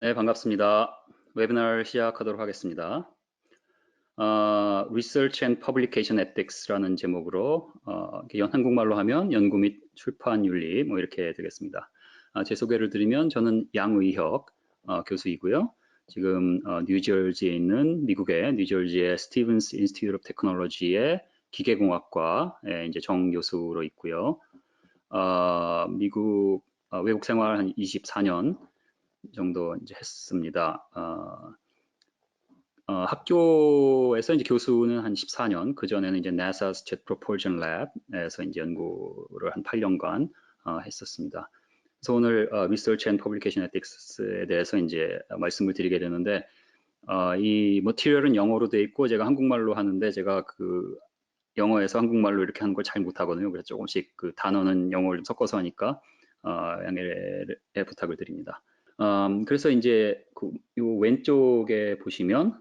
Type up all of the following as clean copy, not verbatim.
네, 반갑습니다. 웨비나를 시작하도록 하겠습니다. Research and Publication Ethics라는 제목으로 한국말로 하면 연구 및 출판 윤리 뭐 이렇게 되겠습니다. 제 소개를 드리면 저는 양의혁 교수이고요. 지금 뉴저지에 있는 미국의 뉴저지의 스티븐스 인스티튜트 오브 테크놀로지의 기계공학과 이제 정교수로 있고요. 미국 외국 생활 한 24년 정도 이제 했습니다. 학교에서 이제 교수는 한 14년, 그 전에는 이제 NASA's Jet Propulsion Lab에서 이제 연구를 한 8년간 했었습니다. 그래서 오늘 Research and Publication Ethics에 대해서 이제 말씀을 드리게 되는데, 이 머티리얼은 영어로 돼 있고 제가 한국말로 하는데 제가 그 영어에서 한국말로 이렇게 하는 걸 잘 못하거든요. 그래서 조금씩 그 단어는 영어를 좀 섞어서 하니까 양해의 부탁을 드립니다. 그래서 이제 요 왼쪽에 보시면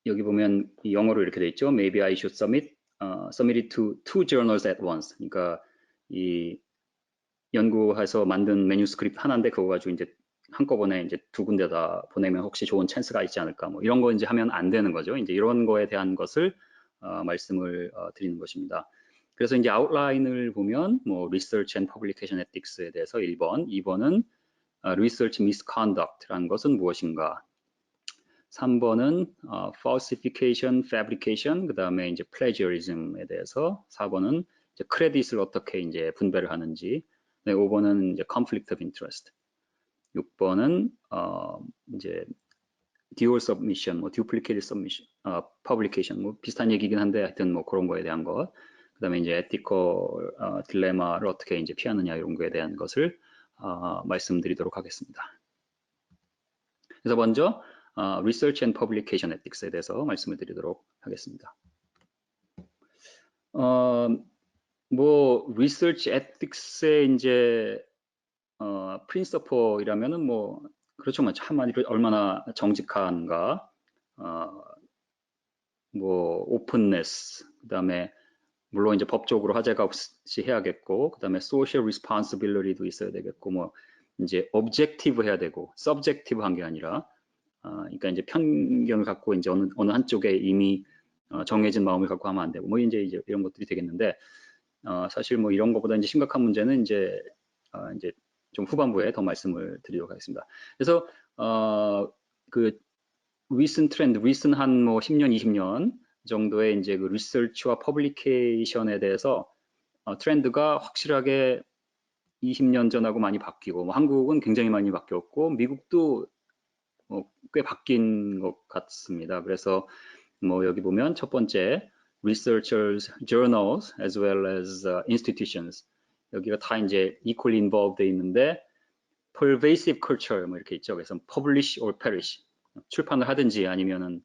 여기 보면 이 영어로 이렇게 돼 있죠. Maybe I should submit it to two journals at once. 그러니까 이 연구해서 만든 매뉴스크립트 하나인데 그거 가지고 이제 한꺼번에 이제 두 군데다 보내면 혹시 좋은 찬스가 있지 않을까. 뭐 이런 거 이제 하면 안 되는 거죠. 이제 이런 거에 대한 것을 말씀을 드리는 것입니다. 그래서 이제 아웃라인을 보면 뭐 Research and Publication Ethics에 대해서 1번, 2번은 Research Misconduct라는 것은 무엇인가? 3번은 falsification, fabrication, 그 다음에 이제 plagiarism에 대해서 4번은 이제 크레딧을 어떻게 이제 분배를 하는지, 네, 5번은 이제 conflict of interest, 6번은 이제 dual submission, 뭐 duplicated submission, publication, 뭐 비슷한 얘기긴 한데 하여튼 뭐 그런 거에 대한 것, 그 다음에 이제 ethical 딜레마를 어떻게 이제 피하느냐 이런 거에 대한 것을 말씀드리도록 하겠습니다. 그래서 먼저 Research and Publication Ethics에 대해서 말씀을 드리도록 하겠습니다. 뭐 Research Ethics의 이제 프린서플이라면은 뭐 그렇죠, 뭐 한마디로 얼마나 정직한가, 뭐 오픈네스, 그다음에 물론 이제 법적으로 하자가 없이 해야겠고, 그다음에 소셜 리스폰시빌리티도 있어야 되겠고, 뭐 이제 objective 해야 되고, subjective 한 게 아니라 그러니까 이제 편견을 갖고 이제 어느 한쪽에 이미 정해진 마음을 갖고 하면 안 되고 뭐 이제 이런 것들이 되겠는데 사실 뭐 이런 것보다 이제 심각한 문제는 이제 좀 후반부에 더 말씀을 드리도록 하겠습니다. 그래서 그 recent 트렌드, recent 한 뭐 10년, 20년 정도의 이제 그 리서치와 퍼블리케이션에 대해서 트렌드가 확실하게 20년 전하고 많이 바뀌고 뭐 한국은 굉장히 많이 바뀌었고 미국도 꽤 바뀐 것 같습니다. 그래서 뭐 여기 보면 첫 번째 researchers, journals, as well as institutions 여기가 다 이제 equally involved 돼 있는데 pervasive culture 뭐 이렇게 있죠. 그래서 publish or perish 출판을 하든지 아니면은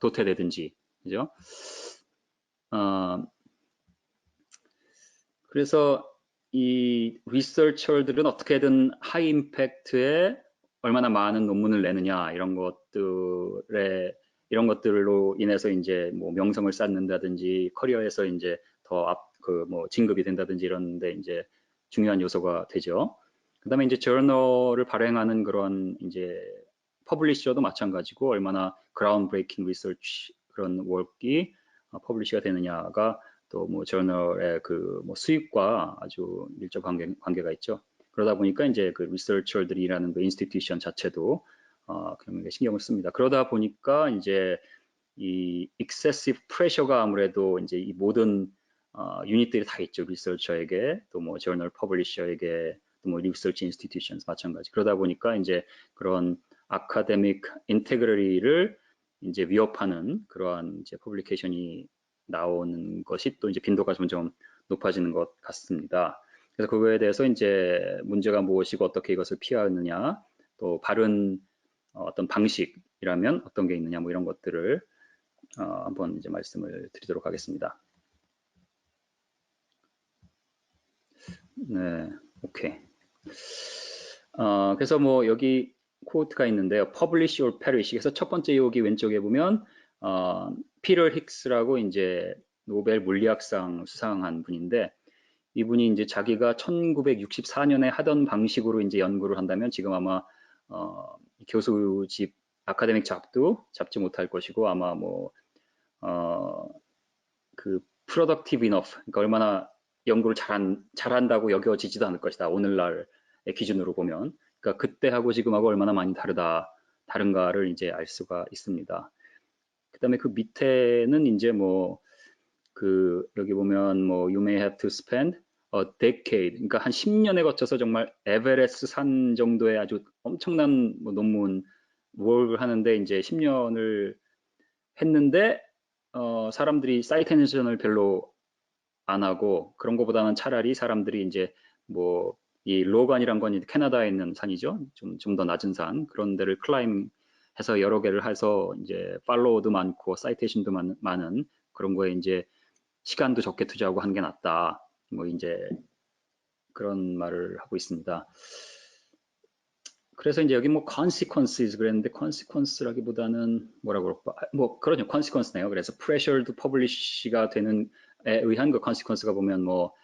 도태되든지 그죠? 그래서 이 리서처들은 어떻게든 하이 임팩트에 얼마나 많은 논문을 내느냐 이런 것들로 인해서 이제 뭐 명성을 쌓는다든지 커리어에서 이제 더 그 뭐 진급이 된다든지 이런데 이제 중요한 요소가 되죠. 그다음에 이제 저널을 발행하는 그런 이제 퍼블리셔도 마찬가지고 얼마나 그라운드 브레이킹 리서치 그런 워크가 퍼블리시가 되느냐가 또 뭐 저널의 그 뭐 수익과 아주 밀접 관계가 있죠. 그러다 보니까 이제 그 리서처들이라는 그 인스티튜션 자체도 굉장히 신경을 씁니다. 그러다 보니까 이제 이 excessive pressure가 아무래도 이제 이 모든 유닛들이 다 있죠. 리서처에게 또 뭐 저널 퍼블리셔에게 또 뭐 리서치 인스티튜션 마찬가지. 그러다 보니까 이제 그런 아카데믹 인테그리티를 이제 위협하는 그러한 이제 퍼블리케이션이 나오는 것이 또 이제 빈도가 점점 높아지는 것 같습니다. 그래서 그거에 대해서 이제 문제가 무엇이고 어떻게 이것을 피하느냐, 또 바른 어떤 방식이라면 어떤 게 있느냐, 뭐 이런 것들을 한번 이제 말씀을 드리도록 하겠습니다. 네, 오케이. 그래서 뭐 여기 코트가 있는데요. Publish or perish. 그래서 첫 번째 여기 왼쪽에 보면 피터 힉스라고 이제 노벨 물리학상 수상한 분인데 이분이 이제 자기가 1964년에 하던 방식으로 이제 연구를 한다면 지금 아마 교수직 아카데믹 잡도 잡지 못할 것이고 아마 뭐 그 productive enough, 그러니까 얼마나 연구를 잘한다고 여겨지지도 않을 것이다. 오늘날의 기준으로 보면. 그러니까 그때하고 지금하고 얼마나 많이 다른가를 이제 알 수가 있습니다. 그다음에 그 밑에는 이제 뭐 그 여기 보면 뭐 you may have to spend a decade, 그러니까 한 10년에 거쳐서 정말 에베레스트 산 정도의 아주 엄청난 뭐 논문 뭘 하는데 이제 10년을 했는데 사람들이 사이테이션을 별로 안 하고 그런 것보다는 차라리 사람들이 이제 뭐 이 로간이란 건 캐나다에 있는 산이죠. 좀 더 낮은 산 그런 데를 클라임 해서 여러 개를 해서 이제 팔로워도 많고 사이테이션도 많은 그런 거에 이제 시간도 적게 투자하고 하는 게 낫다. 뭐 이제 그런 말을 하고 있습니다. 그래서 이제 여기 뭐 consequences 그랬는데 consequence라기보다는 뭐라고 그럴까? 뭐 그러죠. consequence네요. 그래서 pressured publish가 되는 에 의한 그 consequence가 보면 뭐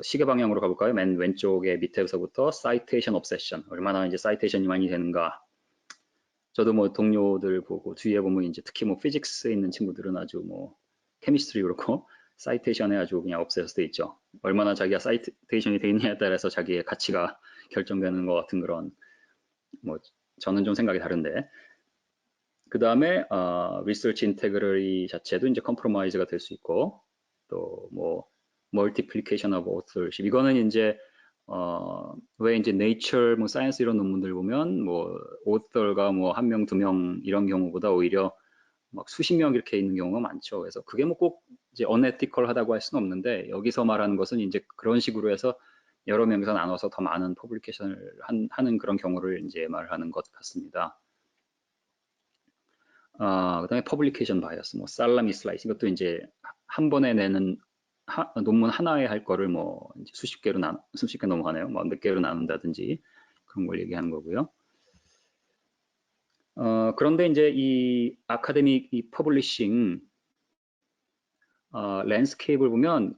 시계 방향으로 가볼까요? 맨 왼쪽에 밑에서부터 citation obsession, 얼마나 이제 citation이 많이 되는가. 저도 뭐 동료들 보고 뒤에 보면 이제 특히 뭐 피직스에 있는 친구들은 아주 뭐 케미스트리 그렇고 사이테이션에 아주 그냥 obsessed 돼 있죠. 얼마나 자기가 사이테이션이 돼 있느냐에 따라서 자기의 가치가 결정되는 것 같은 그런 뭐 저는 좀 생각이 다른데 그 다음에 리서치 인테그리티 자체도 이제 컴프로마이즈가 될 수 있고 또 뭐 멀티플리케이션 오브 오서십 이거는 이제 왜 이제 네이처 뭐 사이언스 이런 논문들 보면 뭐 오서가 뭐 한 명, 두 명 이런 경우보다 오히려 막 수십 명 이렇게 있는 경우가 많죠. 그래서 그게 뭐 꼭 이제 unethical하다고 할 수는 없는데 여기서 말하는 것은 이제 그런 식으로 해서 여러 명에서 나눠서 더 많은 퍼블리케이션을 하는 그런 경우를 이제 말하는 것 같습니다. 그다음에 퍼블리케이션 바이어스, 뭐 살라미 슬라이스 이것도 이제 한 번에 내는 논문 하나에 할 거를 뭐 이제 수십 개 넘어가네요. 뭐 몇 개로 나눈다든지 그런 걸 얘기하는 거고요. 그런데 이제 이 아카데믹 이 퍼블리싱 랜드스케이프를 보면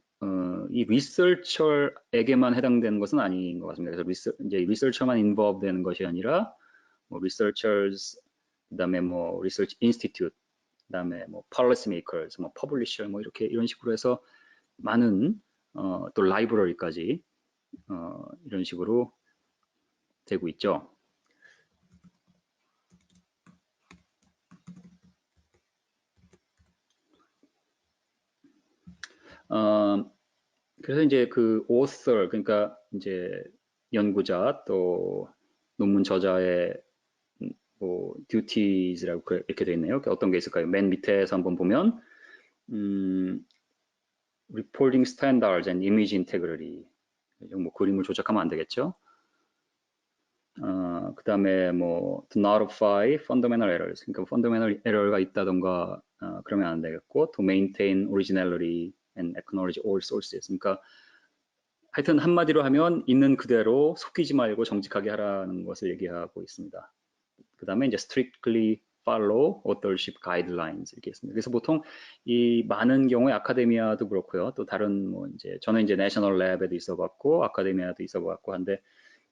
이 리서처에게만 해당되는 것은 아닌 것 같습니다. 그래서 이제 리서처만 인volve 되는 것이 아니라 뭐 researchers, 그다음에 뭐 research institute, 그다음에 뭐 policy makers, 뭐 publisher, 뭐 이렇게 이런 식으로 해서 많은 또 라이브러리까지 이런 식으로 되고 있죠. 그래서 이제 그 author, 그러니까 이제 연구자 또 논문 저자의 뭐 duties라고 이렇게 되어 있네요. 어떤 게 있을까요? 맨 밑에서 한번 보면 reporting standards and image integrity. 뭐 그림을 조작하면 안 되겠죠. 그 다음에 뭐 to notify fundamental errors, 그러니까 fundamental error가 있다던가 그러면 안 되겠고 to maintain originality and acknowledge all sources. 그러니까 하여튼 한마디로 하면 있는 그대로 속이지 말고 정직하게 하라는 것을 얘기하고 있습니다. 그 다음에 이제 strictly follow authorship guidelines 이렇게 있습니다. 그래서 보통 이 많은 경우에 아카데미아도 그렇고요. 또 다른 뭐 이제 저는 이제 내셔널 랩에도 있어봤고 아카데미아도 있어봤고 한데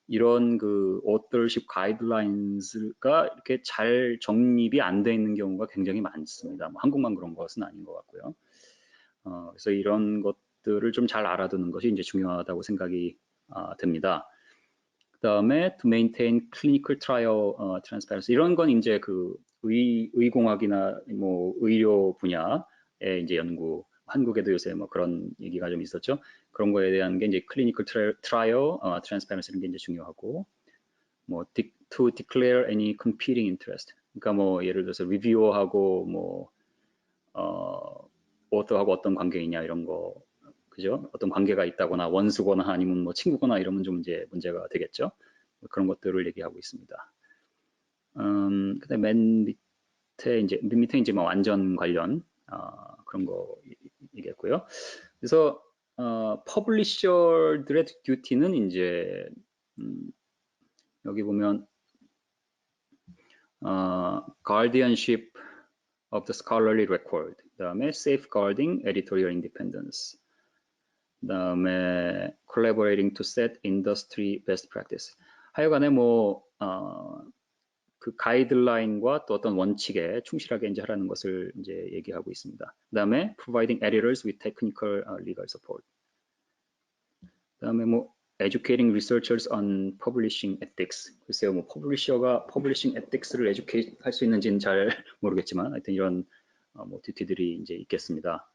이런 그 authorship guidelines가 이렇게 잘 정립이 안 돼 있는 경우가 굉장히 많습니다. 뭐 한국만 그런 것은 아닌 것 같고요. 그래서 이런 것들을 좀 잘 알아두는 것이 이제 중요하다고 생각이 됩니다. 그다음에 to maintain clinical trial transparency 이런 건 이제 그 의공학이나 뭐 의료 분야의 이제 연구 한국에도 요새 뭐 그런 얘기가 좀 있었죠. 그런 거에 대한 게 이제 clinical trial transparency라는 게 이제 중요하고 뭐 to declare any competing interest. 그러니까 뭐 예를 들어서 리뷰어하고 뭐 오더하고 어떤 관계이냐 이런 거 그죠? 어떤 관계가 있다거나 원수거나 아니면 뭐 친구거나 이러면 좀 이제 문제가 되겠죠. 그런 것들을 얘기하고 있습니다. 그다음 맨 밑에 이제 뭐 안전 관련 그런 거 얘기했고요. 그래서 퍼블리셔들의 듀티는 이제 여기 보면 guardianship of the scholarly record, 그다음에 safeguarding editorial independence. 그다음에 collaborating to set industry best practice. 하여간에 뭐 그 가이드라인과 또 어떤 원칙에 충실하게 이제 하라는 것을 이제 얘기하고 있습니다. 그다음에 providing editors with technical legal support. 그다음에 뭐 educating researchers on publishing ethics. 글쎄요, 뭐 퍼블리셔가 publishing ethics를 educate 할 수 있는지는 잘 모르겠지만 하여튼 이런 뭐 듀티들이 이제 있겠습니다.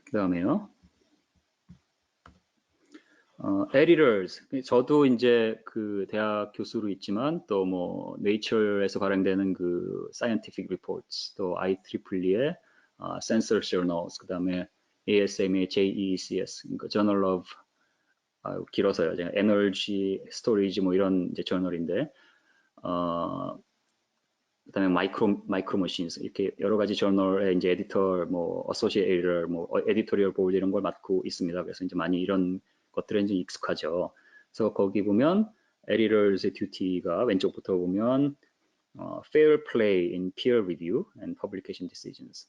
그다음에요. editors. 저도 이제 그 대학 교수로 있지만 또 뭐 Nature에서 발행되는 그 scientific reports, 또 IEEE의 Sensor Journals, 그다음에 ASM의 JECS, 그러니까 Journal of 길어서요. Energy Storage 뭐 이런 이제 저널인데, 그다음에 마이크로 머신스 이렇게 여러 가지 저널의 이제 에디터, 뭐 어소시에이트 에디터, 뭐 에디토리얼 보드 이런 걸 맡고 있습니다. 그래서 이제 많이 이런 것들에 이제 익숙하죠. 그래서 거기 보면 에디터스의 듀티가 왼쪽부터 보면 fair play in peer review and publication decisions.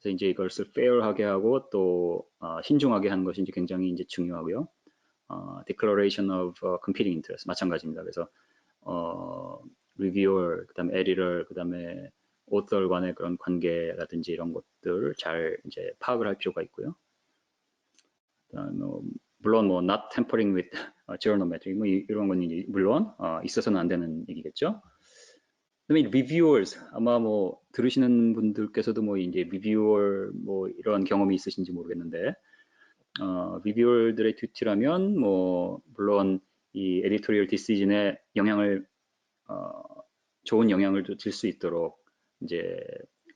그래서 이제 이것을 fair하게 하고 또 신중하게 하는 것이 이제 굉장히 이제 중요하고요. declaration of competing interest 마찬가지입니다. 그래서 리뷰어, 그다음에 에디터, 그다음에 오터 간의 그런 관계라든지 이런 것들 잘 이제 파악을 할 필요가 있고요. 물론 뭐 not tampering with journal metric 뭐 이런 건 이제 물론 있어서는 안 되는 얘기겠죠. 그다음에 reviewers, 아마 뭐 들으시는 분들께서도 뭐 이제 reviewer 뭐 이런 경험이 있으신지 모르겠는데, 리뷰어들의 듀티라면 뭐 물론 이 에디토리얼 디시전에 영향을 좋은 영향을 줄 수 있도록 이제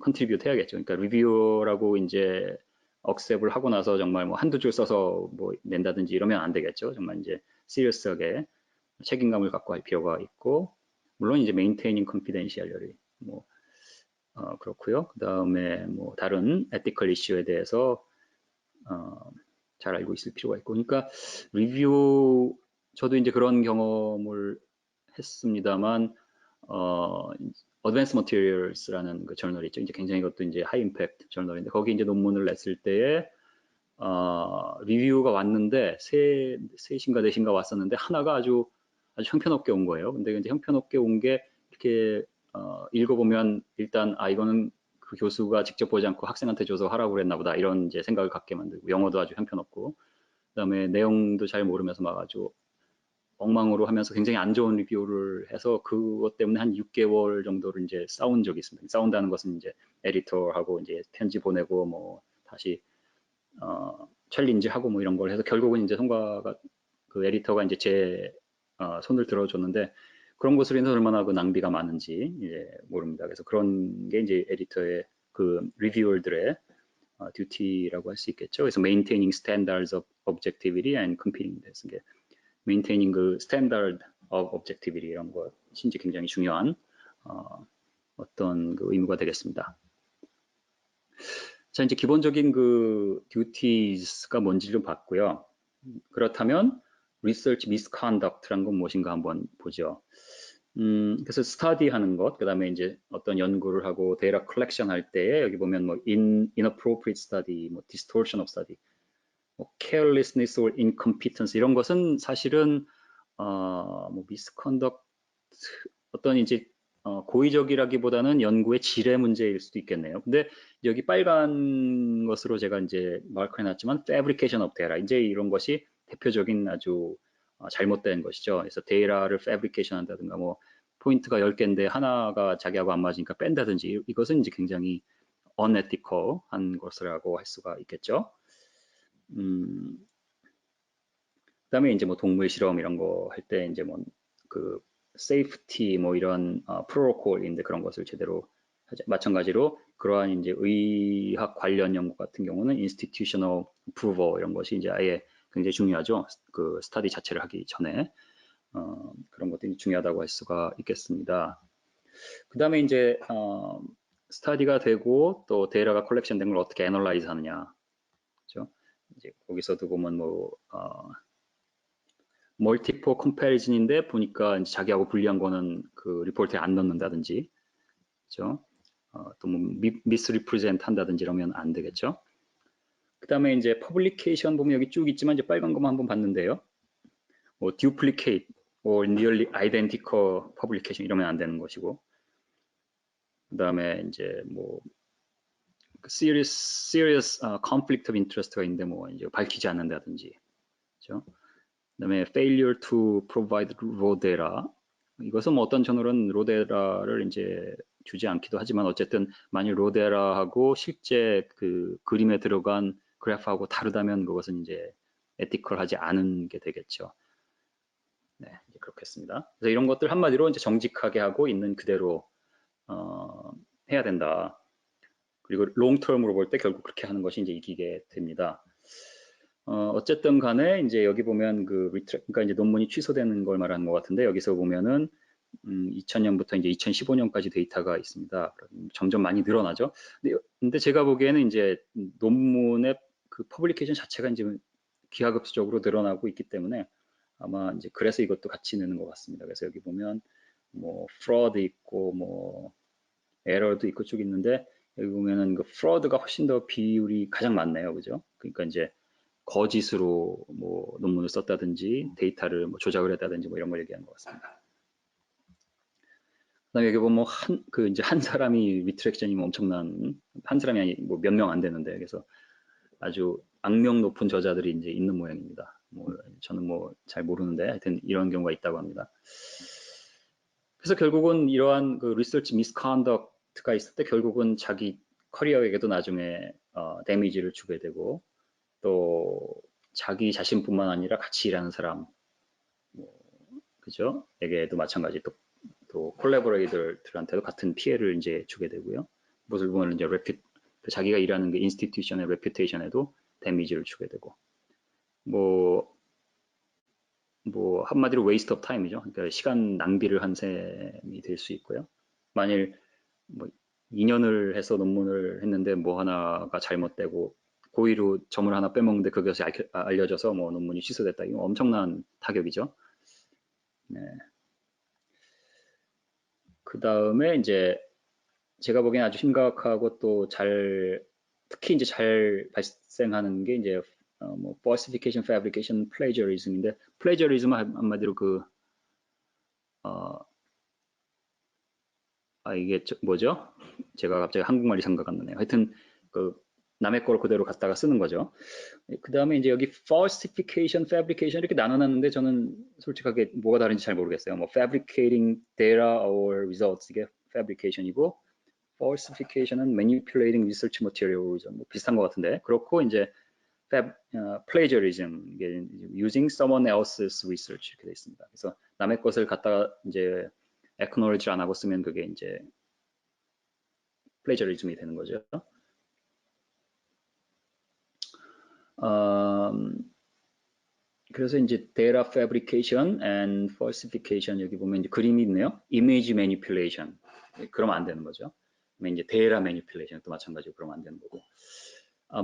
컨트리뷰트 해야겠죠. 그러니까 리뷰어라고 이제 억셉을 하고 나서 정말 뭐 한두 줄 써서 뭐 낸다든지 이러면 안 되겠죠. 정말 이제 시리어스하게 책임감을 갖고 할 필요가 있고, 물론 이제 메인테이닝 컨피덴셜리티 뭐 그렇고요. 그다음에 뭐 다른 에티컬 이슈에 대해서 잘 알고 있을 필요가 있고, 그러니까 리뷰, 저도 이제 그런 경험을 했습니다만, Advanced Materials라는 그 저널이 있죠. 이제 굉장히 그것도 이제 하이 임팩트 저널인데, 거기 이제 논문을 냈을 때에 리뷰가 왔는데 셋인가 넷인가 왔었는데 하나가 아주 형편없게 온 거예요. 근데 이제 형편없게 온 게 이렇게 읽어보면 일단 이거는 그 교수가 직접 보지 않고 학생한테 줘서 하라고 그랬나 보다 이런 이제 생각을 갖게 만들고, 영어도 아주 형편없고, 그다음에 내용도 잘 모르면서 막 아주 엉망으로 하면서 굉장히 안 좋은 리뷰를 해서 그것 때문에 한 6개월 정도를 이제 싸운 적이 있습니다. 싸운다는 것은 이제 에디터하고 이제 편지 보내고 뭐 다시 챌린지 하고 뭐 이런 걸 해서 결국은 이제 성과가 그 에디터가 이제 제 손을 들어줬는데, 그런 것으로 인해서 얼마나 그 낭비가 많은지 이제 모릅니다. 그래서 그런 게 이제 에디터의 그 리뷰어들의 듀티라고 할 수 있겠죠. 그래서 maintaining standards of objectivity and competing this, maintaining 그 standard of objectivity 이런 것이 이제 굉장히 중요한 어떤 그 의무가 되겠습니다. 자, 이제 기본적인 그 듀티스가 뭔지 좀 봤고요. 그렇다면 research misconduct란 건 무엇인가 한번 보죠. 그래서 스터디 하는 것, 그 다음에 이제 어떤 연구를 하고 데이터 컬렉션 할 때에 여기 보면 뭐 inappropriate study, 뭐 distortion of study, 뭐 carelessness or incompetence 이런 것은 사실은 뭐 misconduct 어떤 이제 고의적이라기보다는 연구의 질의 문제일 수도 있겠네요. 근데 여기 빨간 것으로 제가 이제 마크해놨지만 fabrication of data, 이제 이런 것이 대표적인 아주 잘못된 것이죠. 그래서 데이터를 fabrication 한다든가 뭐 포인트가 10개인데 하나가 자기하고 안 맞으니까 뺀다든지, 이것은 이제 굉장히 unethical한 것이라고 할 수가 있겠죠. 그다음에 이제 뭐 동물 실험 이런 거 할 때 이제 뭐 그 세이프티 뭐 이런 프로토콜인데 그런 것을 제대로 하자. 마찬가지로 그러한 이제 의학 관련 연구 같은 경우는 institutional approval 이런 것이 이제 아예 굉장히 중요하죠. 그 스터디 자체를 하기 전에 그런 것들이 중요하다고 할 수가 있겠습니다. 그다음에 이제 스터디가 되고 또 데이터가 컬렉션 된 걸 어떻게 애널라이즈 하느냐, 그렇죠? 이제 거기서도 보면 뭐 멀티플 컴패리즌인데 보니까 이제 자기하고 불리한 거는 그 리포트에 안 넣는다든지, 그렇죠? 또 뭐 미스리프레젠트 한다든지 이러면 안 되겠죠. 그 다음에 이제 퍼블리케이션 보면 여기 쭉 있지만 이제 빨간 것만 한번 봤는데요. 뭐 duplicate or nearly identical publication 이러면 안 되는 것이고, 그 다음에 이제 뭐 serious conflict of interest가 있는데 뭐 이제 밝히지 않는다든지, 그렇죠? 그다음에 failure to provide raw data. 이것은 뭐 어떤 저널은 raw data를 이제 주지 않기도 하지만 어쨌든 만일 raw data하고 실제 그 그림에 들어간 그래프하고 다르다면 그것은 이제 에티컬하지 않은 게 되겠죠. 네, 이제 그렇겠습니다. 그래서 이런 것들 한마디로 이제 정직하게 하고 있는 그대로 해야 된다. 그리고 롱텀으로 볼 때 결국 그렇게 하는 것이 이제 이기게 됩니다. 어쨌든 간에 이제 여기 보면 그러니까 이제 논문이 취소되는 걸 말하는 것 같은데 여기서 보면은 2000년부터 이제 2015년까지 데이터가 있습니다. 점점 많이 늘어나죠. 근데 제가 보기에는 이제 논문의 그 퍼블리케이션 자체가 이제 기하급수적으로 늘어나고 있기 때문에 아마 이제 그래서 이것도 같이 느는 것 같습니다. 그래서 여기 보면 뭐 fraud 있고 뭐 error도 있고 쭉 있는데 여기 보면은 그 fraud가 훨씬 더 비율이 가장 많네요, 그죠? 그러니까 이제 거짓으로 뭐 논문을 썼다든지 데이터를 뭐 조작을 했다든지 뭐 이런 걸 얘기하는 것 같습니다. 그다음에 여기 보면 이제 한 사람이 리트랙션이면 엄청난 한 사람이 아니 뭐 몇 명 안 되는데 그래서 아주 악명 높은 저자들이 이제 있는 모양입니다. 뭐 저는 뭐 잘 모르는데 하여튼 이런 경우가 있다고 합니다. 그래서 결국은 이러한 그 리서치 미스컨덕트가 있을 때 결국은 자기 커리어에게도 나중에 데미지를 주게 되고 또 자기 자신뿐만 아니라 같이 일하는 사람, 뭐, 그죠? 에게도 마찬가지 또 콜라보레이터들한테도 같은 피해를 이제 주게 되고요. 무엇을 보면 이제 자기가 일하는 그 인스티튜션의 레퓨테이션에도 데미지를 주게 되고 뭐 한마디로 웨이스트 오브 타임이죠. 그러니까 시간 낭비를 한 셈이 될 수 있고요. 만일 뭐 2년을 해서 논문을 했는데 뭐 하나가 잘못되고 고의로 점을 하나 빼먹는데 그것이 알려져서 뭐 논문이 취소됐다. 이거 엄청난 타격이죠. 네. 그 다음에 이제 제가 보기엔 아주 심각하고 또 특히 이제 잘 발생하는 게 이제 뭐 falsification, fabrication, plagiarism인데 plagiarism은 한마디로 이게 뭐죠? 제가 갑자기 한국말이 생각 안 나네요. 하여튼 그 남의 걸 그대로 갖다가 쓰는 거죠. 그 다음에 이제 여기 falsification, fabrication 이렇게 나눠놨는데 저는 솔직하게 뭐가 다른지 잘 모르겠어요. 뭐 fabricating data or results 이게 fabrication이고 falsification은 manipulating research materials 뭐 비슷한 것 같은데 그렇고 이제 plagiarism 이게 using someone else's research 이렇게 돼 있습니다. 그래서 남의 것을 갖다가 이제 acknowledge 안 하고 쓰면 그게 이제 plagiarism이 되는 거죠. 그래서 이제 data fabrication and falsification 여기 보면 이제 그림이 있네요. image manipulation 그러면 안 되는 거죠. 이제 data manipulation 또 마찬가지로 그러면 안 되는 거고.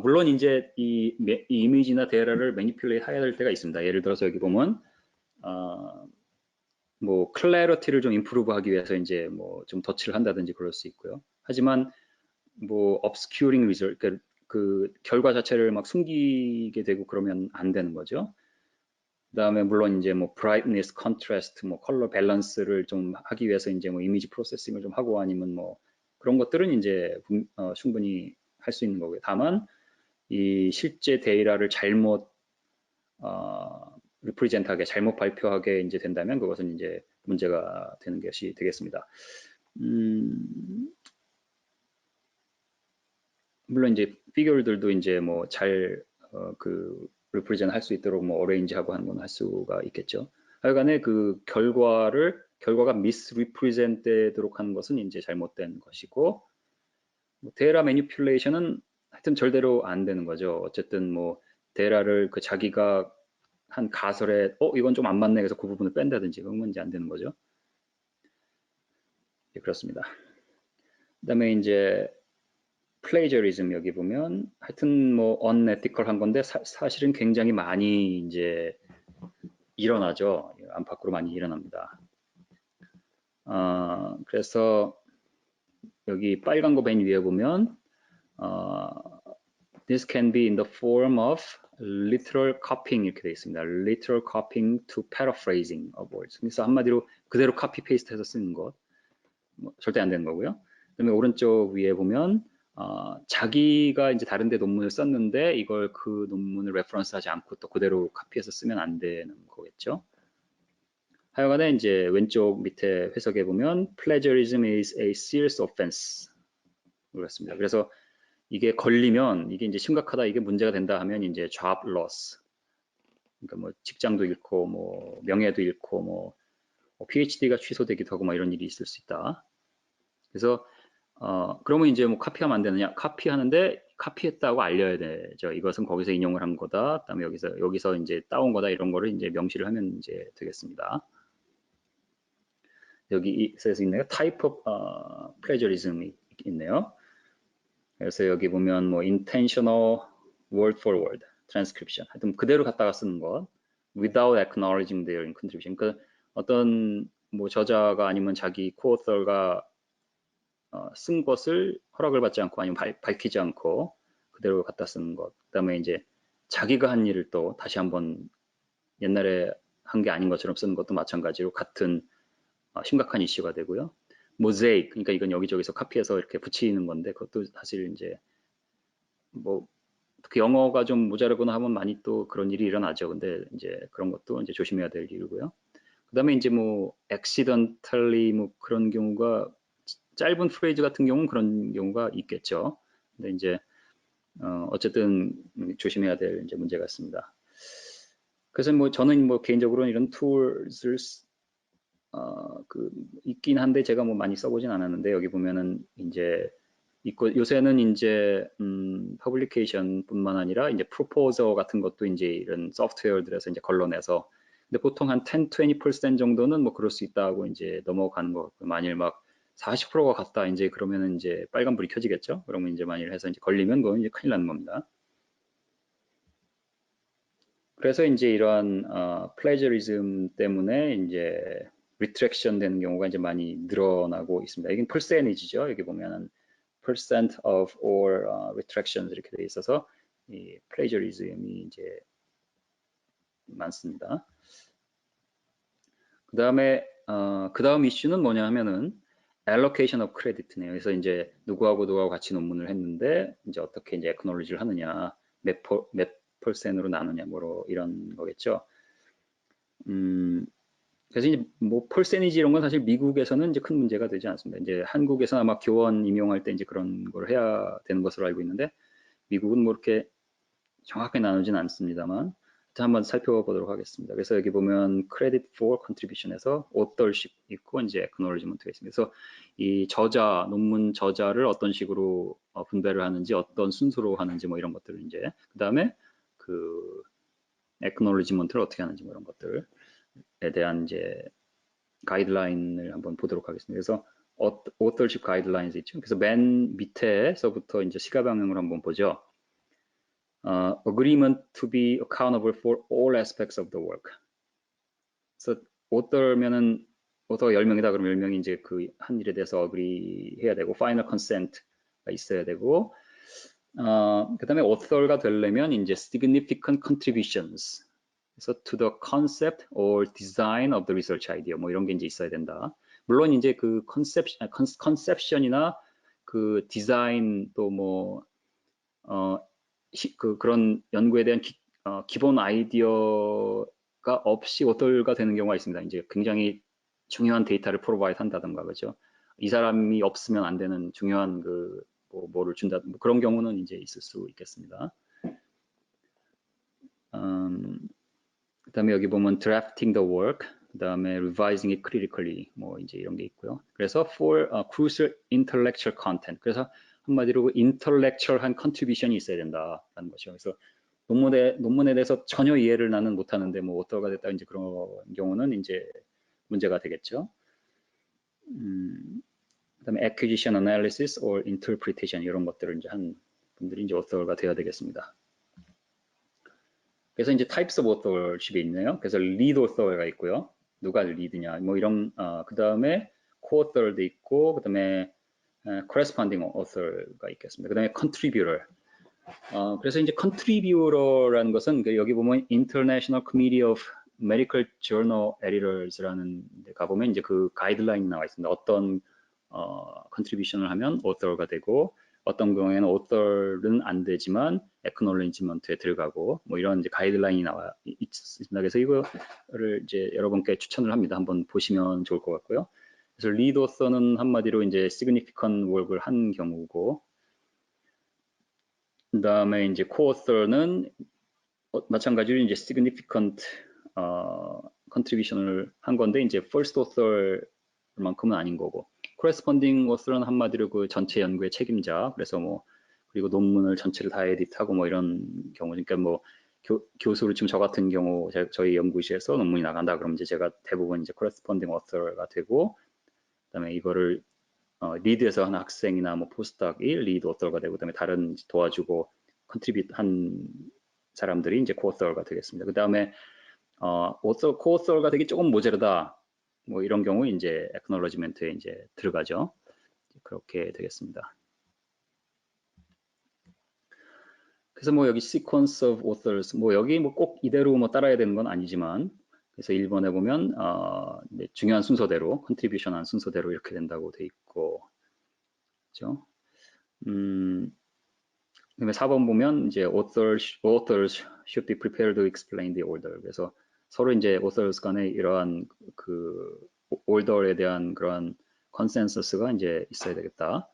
물론 이제 이 이미지나 데이터를 매니플레이트 해야 될 때가 있습니다. 예를 들어서 여기 보면 뭐 클래리티를 좀 임프루브 하기 위해서 이제 뭐 좀 덧칠을 한다든지 그럴 수 있고요. 하지만 뭐 obscuring result 그 결과 자체를 막 숨기게 되고 그러면 안 되는 거죠. 그다음에 물론 이제 뭐 brightness, contrast, 뭐 컬러 밸런스를 좀 하기 위해서 이제 뭐 이미지 프로세싱을 좀 하고 아니면 뭐 그런 것들은 이제 충분히 할 수 있는 거고요. 다만 이 실제 데이터를 잘못 리프레젠트하게 잘못 발표하게 이제 된다면 그것은 이제 문제가 되는 것이 되겠습니다. 물론 이제 피규어들도 이제 뭐 잘 그 리프레젠트 할 수 있도록 뭐 어레인지하고 하는 건 할 수가 있겠죠. 하여간에 그 결과가 미스리프레젠트 되도록 하는 것은 이제 잘못된 것이고 뭐 데이터 매니플레이션은 하여튼 절대로 안 되는 거죠. 어쨌든 뭐 데이터를 그 자기가 한 가설에 이건 좀 안 맞네 그래서 그 부분을 뺀다든지 그런 이제 안 되는 거죠. 네, 그렇습니다. 그다음에 이제 plagiarism 여기 보면 하여튼 뭐 unethical한 건데 사실은 굉장히 많이 이제 일어나죠. 안팎으로 많이 일어납니다. 그래서 여기 빨간 거 맨 위에 보면 This can be in the form of literal copying 이렇게 되어 있습니다. literal copying to paraphrasing of words. 그래서 한마디로 그대로 카피 페이스트해서 쓰는 것 뭐, 절대 안 되는 거고요. 그다음에 오른쪽 위에 보면 자기가 이제 다른데 논문을 썼는데 이걸 그 논문을 레퍼런스하지 않고 또 그대로 카피해서 쓰면 안 되는 거겠죠. 하여간에 이제 왼쪽 밑에 해석해 보면 plagiarism is a serious offense 그렇습니다. 그래서 이게 걸리면 이게 이제 심각하다, 이게 문제가 된다 하면 이제 job loss, 그러니까 뭐 직장도 잃고 뭐 명예도 잃고 뭐 PhD가 취소되기도 하고 뭐 이런 일이 있을 수 있다. 그래서 그러면 이제 뭐 카피하면 안 되느냐? 카피하는데 카피했다고 알려야 되죠. 이것은 거기서 인용을 한 거다. 그다음에 여기서 이제 따온 거다. 이런 거를 이제 명시를 하면 이제 되겠습니다. 여기 써 있네요. Type of plagiarism이 있네요. 그래서 여기 보면 뭐 intentional word for word transcription, 하여튼 그대로 갖다가 쓰는 것, without acknowledging their contribution. 그러니까 어떤 뭐 저자가 아니면 자기 코어서가 쓴 것을 허락을 받지 않고 아니면 밝히지 않고 그대로 갖다 쓰는 것. 그다음에 이제 자기가 한 일을 또 다시 한번 옛날에 한 게 아닌 것처럼 쓰는 것도 마찬가지로 같은 심각한 이슈가 되고요. 모자이크, 그러니까 이건 여기저기서 카피해서 이렇게 붙이는 건데 그것도 사실 이제 뭐 특히 영어가 좀 모자라거나 하면 많이 또 그런 일이 일어나죠. 근데 이제 그런 것도 이제 조심해야 될 일이고요. 그다음에 이제 뭐 accidentally 뭐 그런 경우가 짧은 프레이즈 같은 경우는 그런 경우가 있겠죠. 근데 이제 어쨌든 조심해야 될 이제 문제가 있습니다. 그래서 뭐 저는 뭐 개인적으로는 이런 툴을 있긴 한데 제가 뭐 많이 써보진 않았는데 여기 보면은 이제 있고 요새는 이제 퍼블리케이션뿐만 아니라 이제 프로포저 같은 것도 이제 이런 소프트웨어들에서 이제 걸러내서 근데 보통 한 10-20% 정도는 뭐 그럴 수 있다고 이제 넘어가는 것 같고 만일 막 40%가 갔다 이제 그러면은 이제 빨간불이 켜지겠죠. 그러면 이제 만일 해서 이제 걸리면 그건 이제 큰일 나는 겁니다. 그래서 이제 이러한 플래저리즘 때문에 이제 리트랙션 되는 경우가 이제 많이 늘어나고 있습니다. 이건 percentage죠. 여기 보면은 percent of all retractions 이렇게 돼 있어서 이 플래저리즘이 이제 많습니다. 그다음에 그 다음 이슈는 뭐냐 하면은 allocation of credit네요. 그래서 이제 누구하고 같이 논문을 했는데 이제 어떻게 이제 acknowledge를 하느냐, 몇 퍼센트로 나누냐, 뭐 이런 거겠죠. 그래서 이제 뭐 퍼센티지 이런 건 사실 미국에서는 이제 큰 문제가 되지 않습니다. 이제 한국에서 아마 교원 임용할 때 이제 그런 걸 해야 되는 것으로 알고 있는데 미국은 뭐 이렇게 정확하게 나누진 않습니다만 한번 살펴보도록 하겠습니다. 그래서 여기 보면 credit for contribution에서 authorship 있고 이제 acknowledgement가 있습니다. 그래서 이 저자, 논문 저자를 어떤 식으로 분배를 하는지, 어떤 순서로 하는지 뭐 이런 것들을 이제 그 다음에 그 acknowledgement를 어떻게 하는지 뭐 이런 것들에 대한 이제 가이드라인을 한번 보도록 하겠습니다. 그래서 authorship guidelines 있죠. 그래서 맨 밑에서부터 이제 시가 방향으로 한번 보죠. agreement to be accountable for all aspects of the work. 그래서 author면은 author가 10명이다 그러면 10명이 이제 그 한 일에 대해서 agree 해야 되고 final consent가 있어야 되고 그다음에 author가 되려면 이제 significant contributions 그래서 to the concept or design of the research idea 뭐 이런 게 이제 있어야 된다. 물론 이제 그 컨셉션이나 그 디자인 또 뭐 그런 연구에 대한 기본 아이디어가 없이 오토가 되는 경우가 있습니다. 이제 굉장히 중요한 데이터를 프로바이드 한다든가 그죠. 이 사람이 없으면 안 되는 중요한 그 뭐를 준다 뭐 그런 경우는 이제 있을 수 있겠습니다. 그다음에 여기 보면 drafting the work, 그다음에 revising it critically 뭐 이제 이런 게 있고요. 그래서 for crucial intellectual content. 그래서 한마디로 intellectual한 contribution이 있어야 된다라는 것이죠. 그래서 논문에 대해서 전혀 이해를 나는 못하는데 뭐 오토가 됐다 이제 그런 경우는 이제 문제가 되겠죠. 그다음에 acquisition analysis or interpretation 이런 것들을 이제 한 분들이 이제 오토가 되어야 되겠습니다. 그래서 이제 types of authorship이 있네요. 그래서 lead author가 있고요. 누가 리드냐 뭐 이런 그 다음에 co-author도 있고 그 다음에 corresponding author가 있겠습니다. 그 다음에 contributor 그래서 이제 contributor라는 것은 여기 보면 International Committee of Medical Journal Editors라는 데 가보면 이제 그 가이드라인 나와 있습니다. 어떤 컨트리뷰션을 하면 author가 되고 어떤 경우에는 author는 안 되지만 acknowledgement에 들어가고 뭐 이런 이제 가이드라인이 나와 있습니다. 그래서 이거를 이제 여러분께 추천을 합니다. 한번 보시면 좋을 것 같고요. 그래서 lead author는 한마디로 이제 significant work을 한 경우고, 그 다음에 이제 co-author는 마찬가지로 이제 significant contribution을 한 건데 이제 first author만큼은 아닌 거고, corresponding author는 한마디로 그 전체 연구의 책임자. 그래서 뭐 그리고 논문을 전체를 다 에디트하고 뭐 이런 경우, 그러니까 뭐 교수로 지금 저 같은 경우 저희 연구실에서 논문이 나간다 그러면 이제 제가 대부분 이제 corresponding author가 되고, 그다음에 이거를 리드에서 한 학생이나 뭐 포스닥이 리드 오터가 되고, 그다음에 다른 도와주고 컨트리뷰트 한 사람들이 이제 코어서가 되겠습니다. 그다음에 코어서가 되기 조금 모자르다 뭐 이런 경우 이제 액놀러지먼트에 이제 들어가죠. 그렇게 되겠습니다. 그래서 뭐 여기 sequence of authors 뭐 여기 뭐 꼭 이대로 뭐 따라야 되는 건 아니지만, 그래서 1번에 보면 네, 중요한 순서대로 컨트리뷰션한 순서대로 이렇게 된다고 돼 있고, 그렇죠? 그다음에 4번 보면 이제 authors should be prepared to explain the order. 그래서 서로 이제 authors 간에 이러한 그 order에 대한 그런 컨센서스가 이제 있어야 되겠다.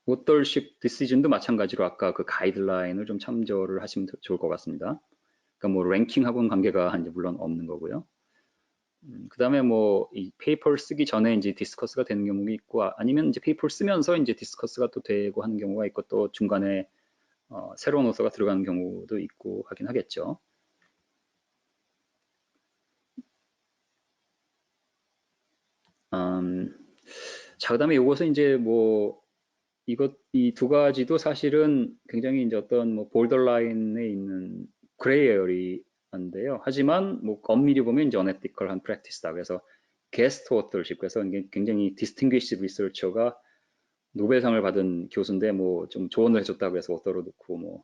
authorship decision도 마찬가지로 아까 그 가이드라인을 좀 참조를 하시면 좋을 것 같습니다. 그러니까 뭐 랭킹하고는 관계가 이제 물론 없는 거고요. 그 다음에 뭐 이 페이퍼를 쓰기 전에 이제 디스커스가 되는 경우가 있고, 아니면 이제 페이퍼를 쓰면서 이제 디스커스가 또 되고 하는 경우가 있고, 또 중간에 새로운 오서가 들어가는 경우도 있고 하긴 하겠죠. 자, 그다음에 이것은 이제 뭐 이 두 가지도 사실은 굉장히 이제 어떤 뭐 볼더라인에 있는 그레이 에어리인데요. 하지만 뭐 엄밀히 보면 이제 unethical한 프랙티스다. 그래서 게스트 오터십, 그래서 굉장히 디스팅귀시드 리서처가 노벨상을 받은 교수인데 뭐 좀 조언을 해줬다고 해서 오터로 넣고 뭐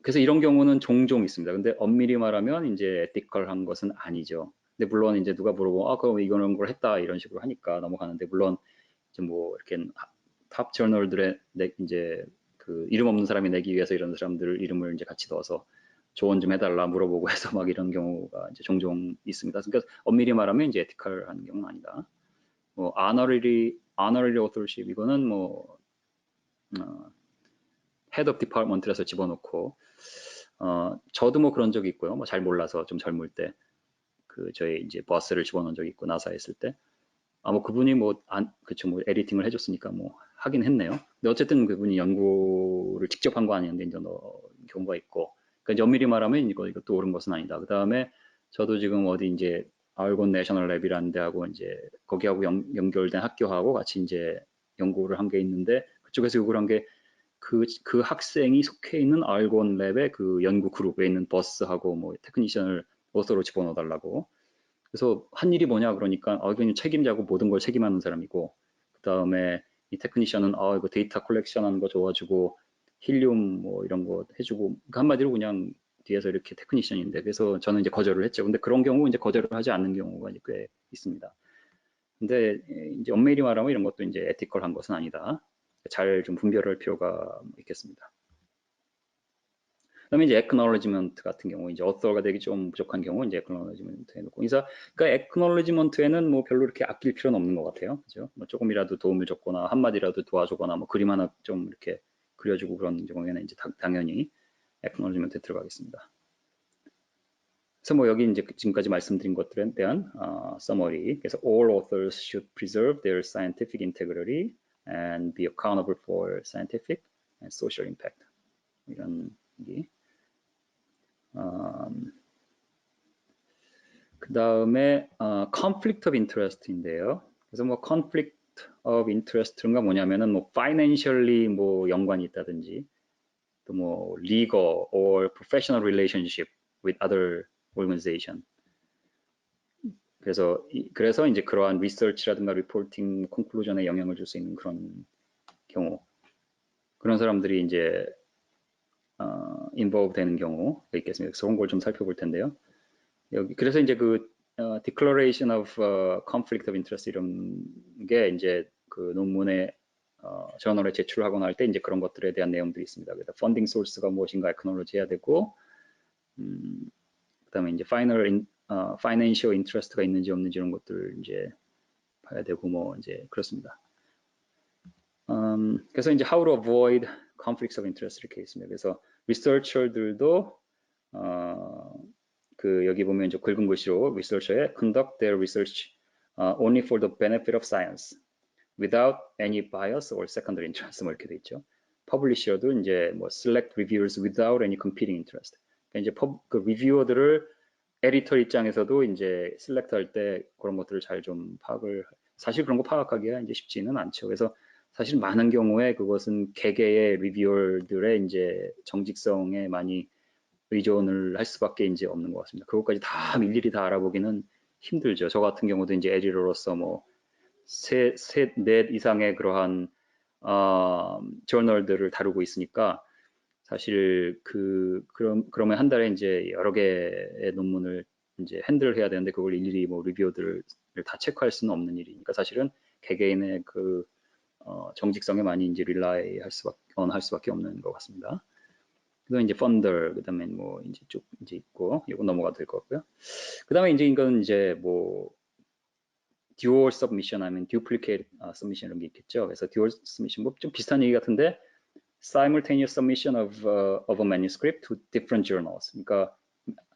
그래서 이런 경우는 종종 있습니다. 근데 엄밀히 말하면 이제 에티컬한 것은 아니죠. 근데 물론 이제 누가 물어보면 그럼 이거는 걸 했다 이런 식으로 하니까 넘어가는데, 물론 이제 뭐 이렇게 탑 저널들의 이제 그 이름 없는 사람이 내기 위해서 이런 사람들 이름을 이제 같이 넣어서 조언 좀 해달라 물어보고 해서 막 이런 경우가 이제 종종 있습니다. 그러니까 엄밀히 말하면 이제 에티컬한 경우는 아니다. 뭐 honorary authorship 이거는 뭐 헤드 오브 디파트먼트에서 집어넣고, 저도 뭐 그런 적이 있고요. 뭐 잘 몰라서 좀 젊을 때 그 저희 이제 버스를 집어넣은 적이 있고, 나사에 있을 때. 뭐 그분이 그쵸, 뭐 에디팅을 해줬으니까 뭐 하긴 했네요. 근데 어쨌든 그분이 연구를 직접 한 거 아니었는데 이제 넣은 경우가 있고, 그러니까 엄밀히 말하면 이것도 옳은 것은 아니다. 그 다음에 저도 지금 어디 이제 알곤 내셔널 랩이라는 데하고 이제 거기하고 연결된 학교하고 같이 이제 연구를 한 게 있는데, 그쪽에서 요구를 한 게 그 학생이 속해 있는 알곤 랩의 그 연구 그룹에 있는 버스하고 뭐 테크니션을 오서로 집어넣어 달라고. 그래서 한 일이 뭐냐 그러니까 이건 책임자고 모든 걸 책임하는 사람이고, 그 다음에 이 테크니션은 이거 데이터 컬렉션하는 거 좋아주고 힐륨 뭐 이런 거 해주고, 그러니까 한마디로 그냥 뒤에서 이렇게 테크니션인데, 그래서 저는 이제 거절을 했죠. 근데 그런 경우 이제 거절을 하지 않는 경우가 이제 꽤 있습니다. 근데 이제 엄밀히 말하면 이런 것도 이제 에티컬한 것은 아니다. 잘 좀 분별할 필요가 있겠습니다. 그다음에 이제 acknowledgement 같은 경우, 이제 author가 되기 좀 부족한 경우 이제 acknowledgement 해놓고, 그러니까 acknowledgement에는 뭐 별로 이렇게 아낄 필요는 없는 것 같아요. 그죠? 뭐 조금이라도 도움을 줬거나 한마디라도 도와주거나 뭐 그림 하나 좀 이렇게 그려주고 그런 경우에는 이제 당연히 acknowledgement에 들어가겠습니다. 그래서 뭐 여기 이제 지금까지 말씀드린 것들에 대한 summary. 그래서 all authors should preserve their scientific integrity and be accountable for scientific and social impact. 이런 얘기. 그 다음에 conflict of interest인데요. 그래서 뭐 conflict of interest가 뭐냐면은 뭐 financially 뭐 연관이 있다든지, 또 뭐 legal or professional relationship with other organization. 그래서 이제 그러한 리서치라든가 리포팅, 콘클루전에 영향을 줄 수 있는 그런 경우. 그런 사람들이 이제 involve 되는 경우가 있겠습니다. 그래서 그런 걸 좀 살펴볼 텐데요. 여기 그래서 이제 그 Declaration of Conflict of Interest 이런 게 이제 그 논문에 저널에 제출하거나 할 때 이제 그런 것들에 대한 내용들이 있습니다. 그래서 펀딩 소스가 무엇인가 액놀로지 해야 되고, 그다음에 이제 financial interest가 있는지 없는지 이런 것들 이제 봐야 되고 뭐 이제 그렇습니다. 그래서 이제 how to avoid conflicts of interest 이렇게 있습니다. 그래서 리서처들도 그 여기 보면 이제 굵은 글씨로 researcher에 conduct their research only for the benefit of science without any bias or secondary interest 뭐 이렇게 돼 있죠. 퍼블리셔도 이제 뭐 select reviewers without any competing interest. 그러니까 이제 그 리뷰어들을 에디터 입장에서도 이제 셀렉트 할 때 그런 것들을 잘 좀 파악을 사실 그런 거 파악하기가 이제 쉽지는 않죠. 그래서 사실 많은 경우에 그것은 개개의 리뷰어들의 이제 정직성에 많이 의존을 할 수밖에 이제 없는 것 같습니다. 그것까지 다 일일이 다 알아보기는 힘들죠. 저 같은 경우도 이제 에디터로서 뭐 넷 이상의 그러한 저널들을 다루고 있으니까 사실 그러면 한 달에 이제 여러 개의 논문을 이제 핸들을 해야 되는데 그걸 일일이 뭐 리뷰어들을 다 체크할 수는 없는 일이니까 사실은 개개인의 그 정직성에 많이 이제 릴라이 할 수밖에 없는 것 같습니다. 그다음에 이제 펀더, 그다음에 뭐 이제 쭉 이제 있고 이거 넘어가도 될 것 같고요. 그다음에 이제 이건 이제 뭐 dual submission 아니면 duplicate submission 이런 게 있겠죠. 그래서 dual submission 뭐 좀 비슷한 얘기 같은데 simultaneous submission of a manuscript to different journals. 그러니까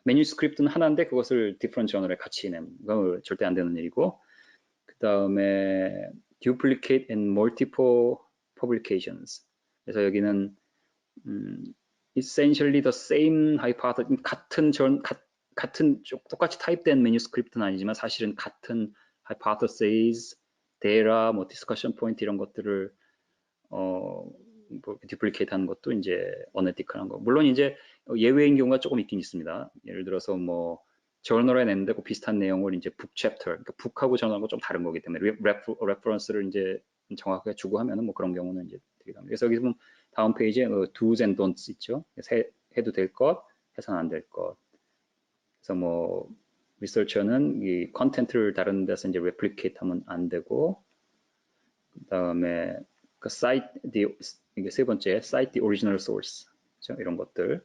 매뉴스크립트는 하나인데 그것을 different journal에 같이 내는 건 절대 안 되는 일이고, 그 다음에 duplicate and multiple publications. 그래서 여기는 essentially the same hypothesis, 같은 똑같이 타입된 매뉴스크립트는 아니지만 사실은 같은 hypothesis, data, 뭐 discussion point 이런 것들을 뭐 디플리케이트 하는 것도 이제 unethical한 거. 물론 이제 예외인 경우가 조금 있긴 있습니다. 예를 들어서 뭐 저널에 냈는데 그 비슷한 내용을 이제 북 챕터, 그러니까 북하고 저널하고 좀 다른 거기 때문에 레퍼런스를 이제 정확하게 주고 하면은 뭐 그런 경우는 이제 되게 합니다. 그래서 여기 보면 다음 페이지에 do's and don'ts 있죠. 해도 될 것, 해서는 안 될 것. 그래서 뭐 리서처는 이 컨텐츠를 다른 데서 이제 레플리케이트 하면 안 되고, 그다음에 그 이게 세 번째 cite the original source, 그렇죠? 이런 것들.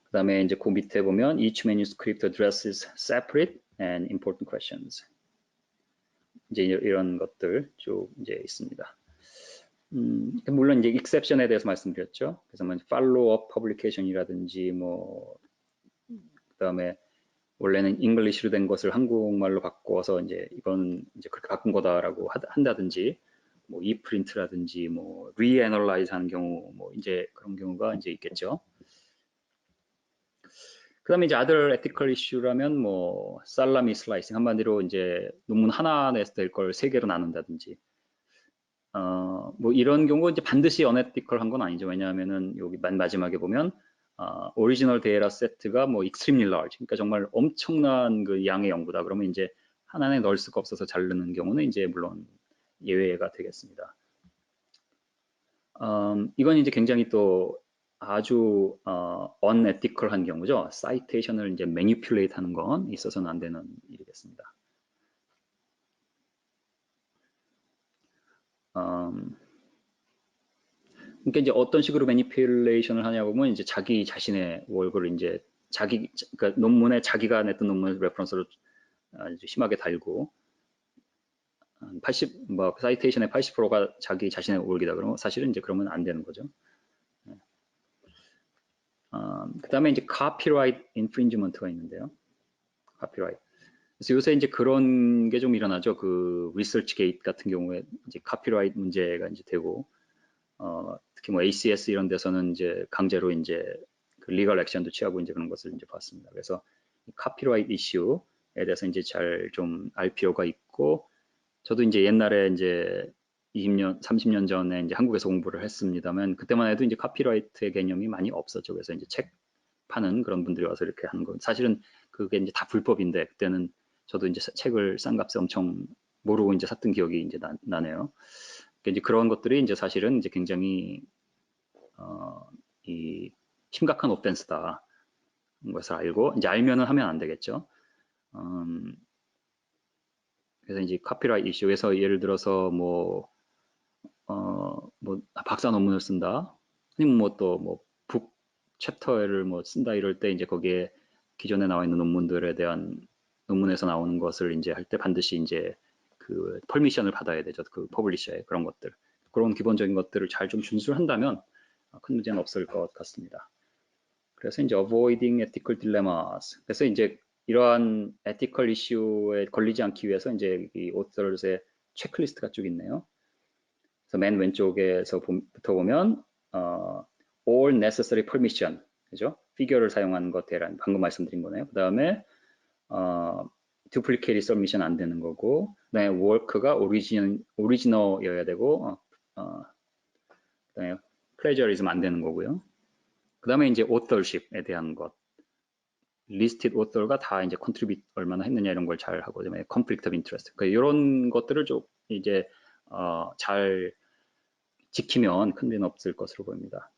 그다음에 이제 그 밑에 보면 each manuscript addresses separate and important questions. 이제 이런 것들 쭉 이제 있습니다. 물론 이제 exception에 대해서 말씀드렸죠. 그래서 뭐 follow-up publication이라든지 뭐 그다음에 원래는 English로 된 것을 한국말로 바꿔서 이제 이건 이제 그렇게 바꾼 거다라고 한다든지, 뭐 e프린트라든지 뭐 reanalyze 하는 경우 뭐 이제 그런 경우가 이제 있겠죠. 그다음에 이제 other ethical issue라면 뭐 salami slicing, 한마디로 이제 논문 하나 내서 될 걸 세 개로 나눈다든지, 뭐 이런 경우 이제 반드시 unethical한 건 아니죠. 왜냐하면은 여기 맨 마지막에 보면 오리지널 데이터 세트가 뭐 extremely large, 그러니까 정말 엄청난 그 양의 연구다. 그러면 이제 하나에 넣을 수가 없어서 자르는 경우는 이제 물론 예외가 되겠습니다. 이건 이제 굉장히 또 아주 unethical한 경우죠. 사이테이션을 이제 manipulate 하는 건 있어서는 안 되는 일이겠습니다. 그러니까 이제 어떤 식으로 매니플레이션을 하냐고 보면 이제 자기 자신의 월급을 이제 그러니까 논문에 자기가 냈던 논문을 레퍼런스로 아주 심하게 달고 80, 사이테이션의 80%가 자기 자신의 월기다 그러면 사실은 이제 그러면 안 되는 거죠. 그 다음에 이제 copyright infringement가 있는데요. copyright. 그래서 요새 이제 그런 게 좀 일어나죠. 그 리서치 게이트 같은 경우에 이제 카피라이트 문제가 이제 되고, 특히 뭐 ACS 이런 데서는 이제 강제로 이제 그 리걸 액션도 취하고 이제 그런 것을 이제 봤습니다. 그래서 카피라이트 이슈에 대해서 이제 잘 좀 알 필요가 있고, 저도 이제 옛날에 이제 20년, 30년 전에 이제 한국에서 공부를 했습니다만 그때만 해도 이제 카피라이트의 개념이 많이 없었죠. 그래서 이제 책 파는 그런 분들이 와서 이렇게 하는 건 사실은 그게 이제 다 불법인데 그때는 저도 이제 책을 싼 값에 엄청 모르고 이제 샀던 기억이 이제 나네요. 이제 그런 것들이 이제 사실은 이제 굉장히 이 심각한 오펜스다 것을 알고 이제 알면은 하면 안 되겠죠. 그래서 이제 카피라이트 이슈에서 예를 들어서 뭐 박사 논문을 쓴다, 아니면 뭐 또 뭐 북 챕터를 뭐 쓴다 이럴 때 이제 거기에 기존에 나와 있는 논문들에 대한 논문에서 나오는 것을 이제 할 때 반드시 이제 그 퍼미션을 받아야 되죠. 그 퍼블리셔의 그런 것들, 그런 기본적인 것들을 잘 좀 준수한다면 큰 문제는 없을 것 같습니다. 그래서 이제 avoiding ethical dilemmas. 그래서 이제 이러한 ethical issue에 걸리지 않기 위해서 이제 이 authors의 체크리스트가 쭉 있네요. 그래서 맨 왼쪽에서부터 보면 all necessary permission, 그죠? 피규어를 사용하는 것 대란 방금 말씀드린 거네요. 그 다음에 duplicate submission 안 되는 거고, 그다음에 work가 original이어야 되고, 그다음에 plagiarism 안 되는 거고요. 그 다음에 이제 authorship에 대한 것, listed author가 다 이제 contribute 얼마나 했느냐 이런 걸 잘 하고, 그다음에 conflict of interest, 그러니까 이런 것들을 좀 이제 잘 지키면 큰 문제는 없을 것으로 보입니다.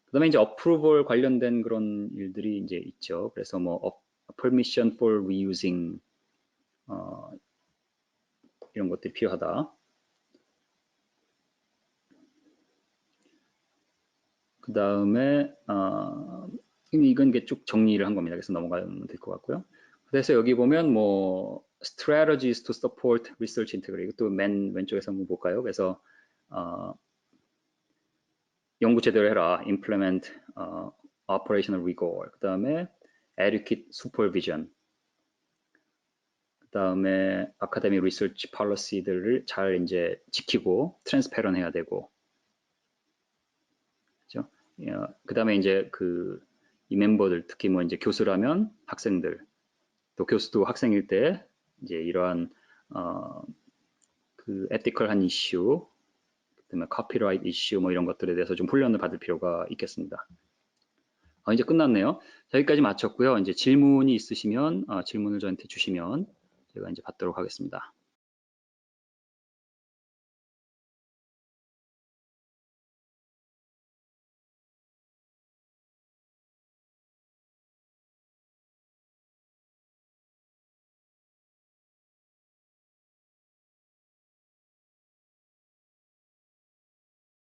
그 다음에 이제 approval 관련된 그런 일들이 이제 있죠. 그래서 뭐 permission for reusing 이런 것들이 필요하다. 그 다음에 이건 이게 쭉 정리를 한 겁니다. 그래서 넘어가면 될 것 같고요. 그래서 여기 보면 뭐 strategies to support research integrity, 이것도 맨 왼쪽에서 한번 볼까요? 그래서 연구 제대로 해라, implement operational rigor, 그 다음에 adequate supervision, 그 다음에 academic research policy들을 잘 이제 지키고 transparent 해야 되고, 그죠? 그 다음에 이제 이 멤버들, 특히 뭐 이제 교수라면 학생들, 또 교수도 학생일 때 이제 이러한 그 에티컬한 이슈, 그다음에 카피라이트 이슈 뭐 이런 것들에 대해서 좀 훈련을 받을 필요가 있겠습니다. 이제 끝났네요. 여기까지 마쳤고요. 이제 질문이 있으시면 질문을 저한테 주시면 제가 이제 받도록 하겠습니다.